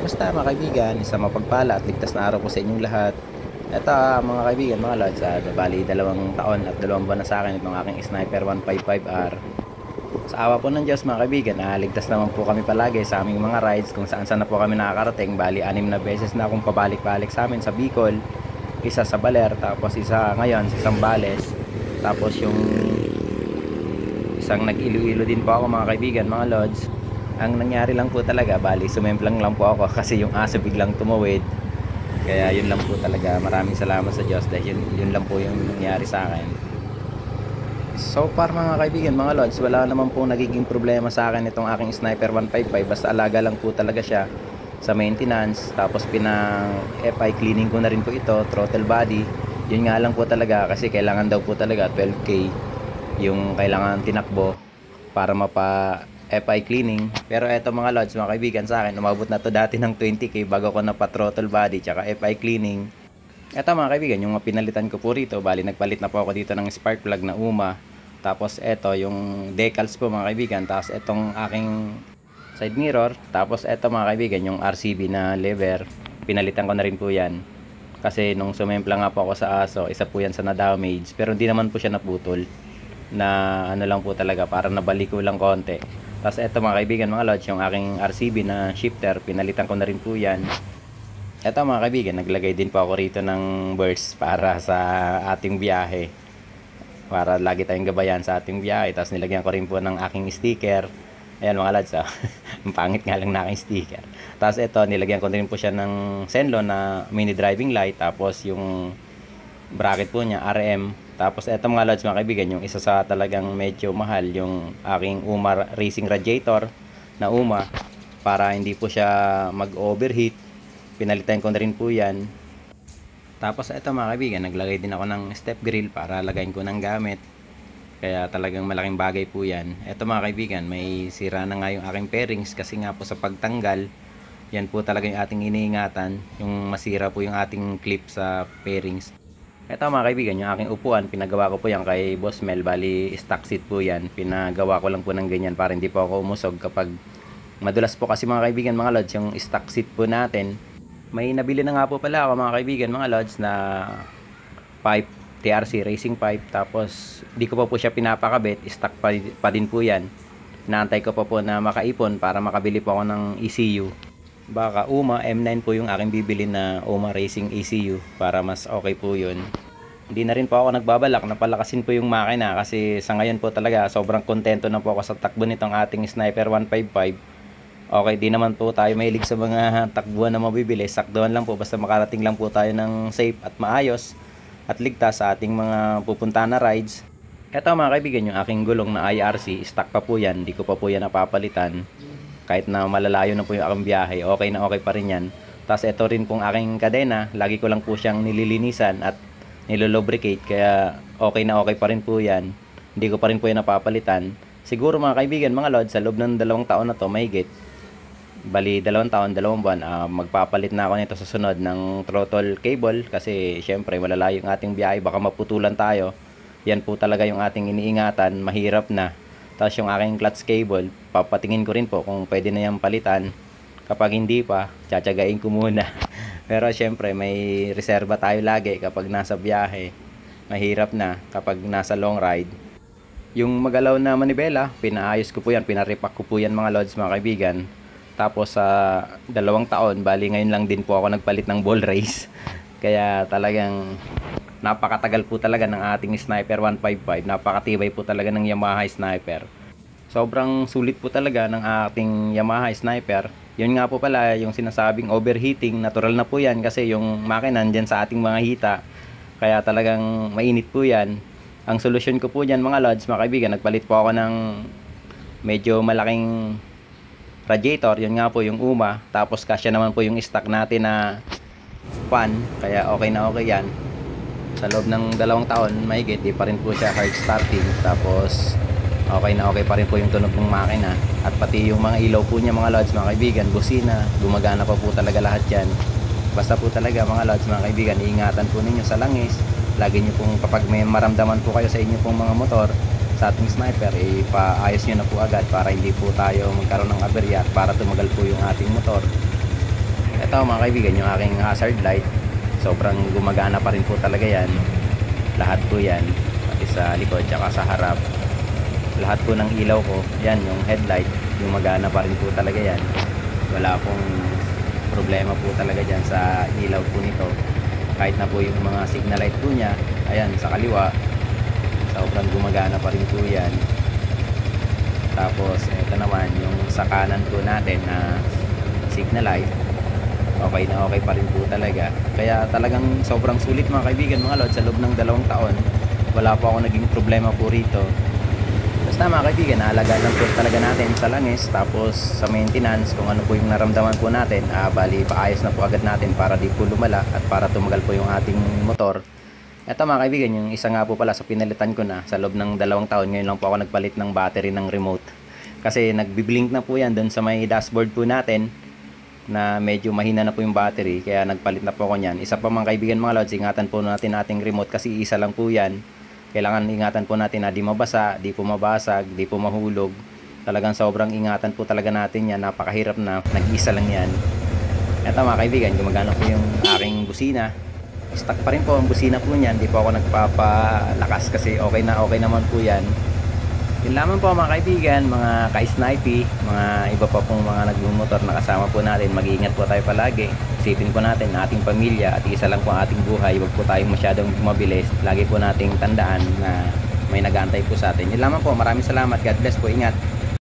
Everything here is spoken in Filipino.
Kamusta mga kaibigan? Isang mapagpala at ligtas na araw po sa inyong lahat. Ito mga kaibigan, mga lods, bali 2 taon at 2 buwan na sa akin itong aking Sniper 155R. Sa awa po ng Diyos mga kaibigan, ligtas naman po kami palagi sa aming mga rides kung saan saan na po kami nakakarating. Bali 6 na beses na akong pabalik-balik sa amin sa Bicol, isa sa Baler, tapos isa ngayon sa Zambales, tapos yung isang nag-Iloilo din po ako mga kaibigan, mga lods. Ang nangyari lang po talaga, bali sumemplang lang po ako kasi yung aso biglang tumawid. Kaya yun lang po talaga, maraming salamat sa Diyos dahil yun lang po yung nangyari sa akin. So far mga kaibigan, mga lods, wala naman po nagiging problema sa akin itong aking Sniper 155. Basta alaga lang po talaga siya sa maintenance. Tapos pinang FI cleaning ko na rin po ito, throttle body. Yun nga lang po talaga kasi kailangan daw po talaga 12K yung kailangan tinakbo para mapa FI cleaning. Pero eto mga lods, mga kaibigan, sa akin umabot na to dati ng 20K bago ko napa throttle body tsaka FI cleaning. Eto mga kaibigan, yung pinalitan ko po rito, bali nagpalit na po ako dito ng spark plug na UMA. Tapos eto yung decals po mga kaibigan, tapos etong aking side mirror, tapos eto mga kaibigan yung RCB na lever, pinalitan ko na rin po yan kasi nung sumempla nga po ako sa aso, isa po yan sa na-damage, pero hindi naman po siya naputol, na ano lang po talaga, para nabalik ko lang konti. Tapos eto mga kaibigan, mga lods, yung aking RCB na shifter, pinalitan ko na rin po yan. Eto mga kaibigan, naglagay din po ako rito ng burst para sa ating biyahe, para lagi tayong gabayan sa ating biyahe. Tapos nilagyan ko rin po ng aking sticker. Ayan mga lods, ang pangit nga lang na aking sticker. Tapos eto, nilagyan ko rin po siya ng Zenlo na mini driving light. Tapos yung bracket po niya RM. Tapos eto mga lods, mga kaibigan, yung isa sa talagang medyo mahal, yung aking UMA racing radiator na UMA, para hindi po siya mag-overheat. Pinalitan ko na rin po yan. Tapos eto mga kaibigan, naglagay din ako ng step grill para lagayin ko ng gamit. Kaya talagang malaking bagay po yan. Eto mga kaibigan, may sira na nga yung aking pairings kasi nga po sa pagtanggal, yan po talaga yung ating iniingatan, yung masira po yung ating clip sa pairings. Eto mga kaibigan, yung aking upuan, pinagawa ko po yan kay Boss Mel. Bali stock seat po yan, pinagawa ko lang po ng ganyan para hindi po ako umusog kapag madulas po kasi mga kaibigan, mga lods, yung stock seat po natin. May nabili na nga po pala ako mga kaibigan, mga lods, na pipe, TRC racing pipe. Tapos di ko pa po siya pinapakabit, stock pa din po yan. Inaantay ko pa po na makaipon para makabili po ako ng ECU. Baka UMA M9 po yung aking bibili na UMA Racing ECU para mas okay po yun. Hindi na rin po ako nagbabalak na palakasin po yung makina kasi sa ngayon po talaga sobrang kontento na po ako sa takbo nitong ating Sniper 155. Okay, di naman po tayo mahilig sa mga takbuhan na mabibili. Sakduhan lang po, basta makarating lang po tayo ng safe at maayos at ligtas sa ating mga pupuntahan na rides. Eto mga kaibigan, yung aking gulong na IRC, stock pa po yan, di ko pa po yan napapalitan. Kahit na malalayo na po yung aking biyahe, okay na okay pa rin yan. Tapos ito rin pong aking kadena, lagi ko lang po siyang nililinisan at nilolubricate, kaya okay na okay pa rin po yan. Hindi ko pa rin po yan napapalitan. Siguro mga kaibigan, mga lods, sa loob ng 2 taon na to, mahigit, bali 2 taon, 2 buwan, magpapalit na ako nito sa sunod ng throttle cable kasi syempre malalayo yung ating biyahe, baka maputulan tayo. Yan po talaga yung ating iniingatan, mahirap na. Tapos yung aking clutch cable, papatingin ko rin po kung pwede na yung palitan. Kapag hindi pa, tsatsagain ko muna. Pero syempre may reserba tayo lagi kapag nasa biyahe. Mahirap na kapag nasa long ride. Yung magalaw na manibela, pinaayos ko po yan, pinaripak ko po yan mga lods, mga kaibigan. Tapos sa 2 taon, bali ngayon lang din po ako nagpalit ng ball race. Kaya talagang napakatagal po talaga ng ating Sniper 155. Napakatibay po talaga ng Yamaha Sniper. Sobrang sulit po talaga ng ating Yamaha Sniper. Yun nga po pala yung sinasabing overheating, natural na po yan kasi yung makina nandyan sa ating mga hita. Kaya talagang mainit po yan. Ang solusyon ko po dyan mga lods, mga kaibigan, nagpalit po ako ng medyo malaking radiator. Yun nga po yung UMA. Tapos kasya naman po yung stock natin na fan. Kaya okay na okay yan. Sa loob ng 2 taon, mahigit, di pa rin po siya hard starting. Tapos okay na okay pa rin po yung tunog ng makina. At pati yung mga ilaw po niya mga lods, mga kaibigan, busina, gumagana pa po talaga lahat yan. Basta po talaga mga lods, mga kaibigan, iingatan po ninyo sa langis. Lagi nyo pong, kapag may maramdaman po kayo sa inyo pong mga motor, sa ating Sniper, ipaayos nyo na po agad para hindi po tayo magkaroon ng aberya at para tumagal po yung ating motor. Ito mga kaibigan, yung aking hazard light, sobrang gumagana pa rin po talaga yan. Lahat po yan, pati sa likod tsaka sa harap. Lahat po ng ilaw ko, yan yung headlight, gumagana pa rin po talaga yan. Wala pong problema po talaga dyan sa ilaw po nito. Kahit na po yung mga signal light po niya, ayan sa kaliwa, sobrang gumagana pa rin po yan. Tapos ito naman yung sa kanan po natin na signal light, okay na okay pa rin po talaga. Kaya talagang sobrang sulit mga kaibigan, mga lods, sa loob ng 2 taon wala po ako naging problema po rito. Basta mga kaibigan, naalagaan lang po talaga natin sa langis, tapos sa maintenance kung ano po yung naramdaman po natin, bali paayos na po agad natin para di po lumala at para tumagal po yung ating motor. Eto mga kaibigan, yung isa nga po pala sa pinalitan ko na sa loob ng 2 taon, ngayon lang po ako nagpalit ng battery ng remote. Kasi nagbiblink na po yan doon sa may dashboard po natin, na medyo mahina na po yung battery, kaya nagpalit na po ako niyan. Isa pa mga kaibigan, mga lods, ingatan po natin ating remote kasi isa lang po yan. Kailangan ingatan po natin na di mabasa, di po mabasag, di po mahulog. Talagang sobrang ingatan po talaga natin yan. Napakahirap na, nag-isa lang yan. Eto mga kaibigan, gumagana po yung aking busina. Stock pa rin po ang busina po niyan, di po ako nagpapalakas kasi okay naman po yan. Yun lamang po mga kaibigan, mga ka-snipey, mga iba pa pong mga nagmumotor na kasama po natin. Mag-iingat po tayo palagi. Isipin po natin na ating pamilya at isa lang po ang ating buhay. Huwag po tayong masyadong mabilis. Lagi po nating tandaan na may nag-aantay po sa atin. Yun lamang po, maraming salamat. God bless po, ingat.